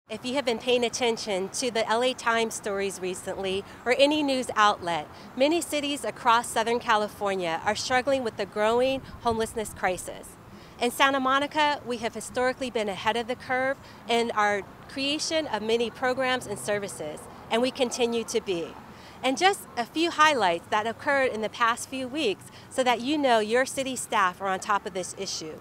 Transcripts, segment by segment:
If you have been paying attention to the LA Times stories recently or any news outlet, many cities across Southern California are struggling with the growing homelessness crisis. In Santa Monica, we have historically been ahead of the curve in our creation of many programs and services, and we continue to be. And just a few highlights that occurred in the past few weeks so that you know your city staff are on top of this issue.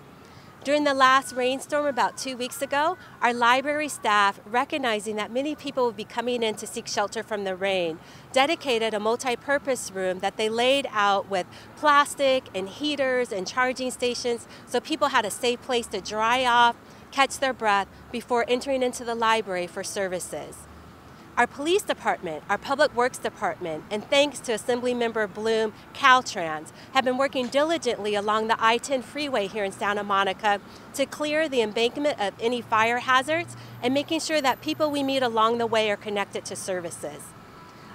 During the last rainstorm about 2 weeks ago, our library staff, recognizing that many people would be coming in to seek shelter from the rain, dedicated a multi-purpose room that they laid out with plastic and heaters and charging stations so people had a safe place to dry off, catch their breath before entering into the library for services. Our police department, our public works department, and thanks to Assemblymember Bloom, Caltrans, have been working diligently along the I-10 freeway here in Santa Monica to clear the embankment of any fire hazards and making sure that people we meet along the way are connected to services.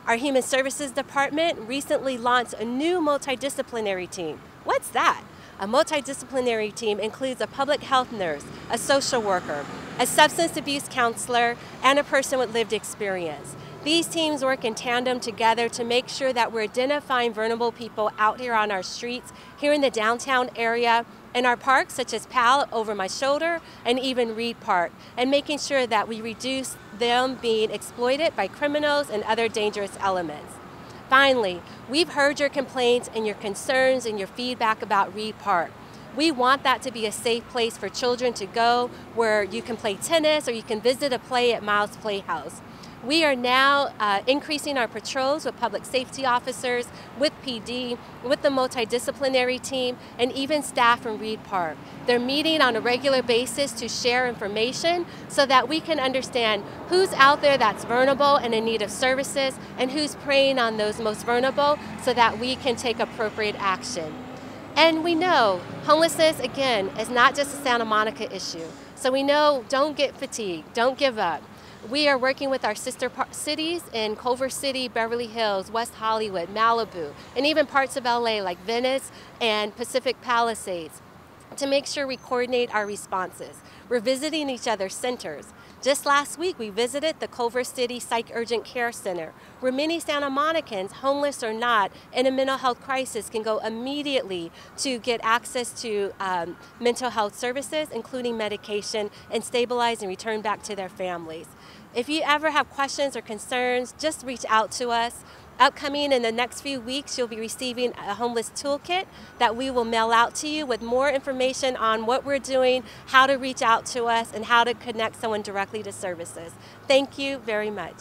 Our Human Services Department recently launched a new multidisciplinary team. What's that? A multidisciplinary team includes a public health nurse, a social worker, a substance abuse counselor, and a person with lived experience. These teams work in tandem together to make sure that we're identifying vulnerable people out here on our streets, here in the downtown area, in our parks such as Pal over my shoulder, and even Reed Park, and making sure that we reduce them being exploited by criminals and other dangerous elements. Finally, we've heard your complaints and your concerns and your feedback about Reed Park. We want that to be a safe place for children to go where you can play tennis or you can visit a play at Miles Playhouse. We are now increasing our patrols with public safety officers, with PD, with the multidisciplinary team, and even staff from Reed Park. They're meeting on a regular basis to share information so that we can understand who's out there that's vulnerable and in need of services and who's preying on those most vulnerable so that we can take appropriate action. And we know homelessness, again, is not just a Santa Monica issue. So we know don't get fatigued, don't give up. We are working with our sister cities in Culver City, Beverly Hills, West Hollywood, Malibu, and even parts of LA like Venice and Pacific Palisades to make sure we coordinate our responses. We're visiting each other's centers. Just last week, we visited the Culver City Psych Urgent Care Center, where many Santa Monicans, homeless or not, in a mental health crisis can go immediately to get access to mental health services, including medication, and stabilize and return back to their families. If you ever have questions or concerns, just reach out to us. Upcoming in the next few weeks, you'll be receiving a homeless toolkit that we will mail out to you with more information on what we're doing, how to reach out to us, and how to connect someone directly to services. Thank you very much.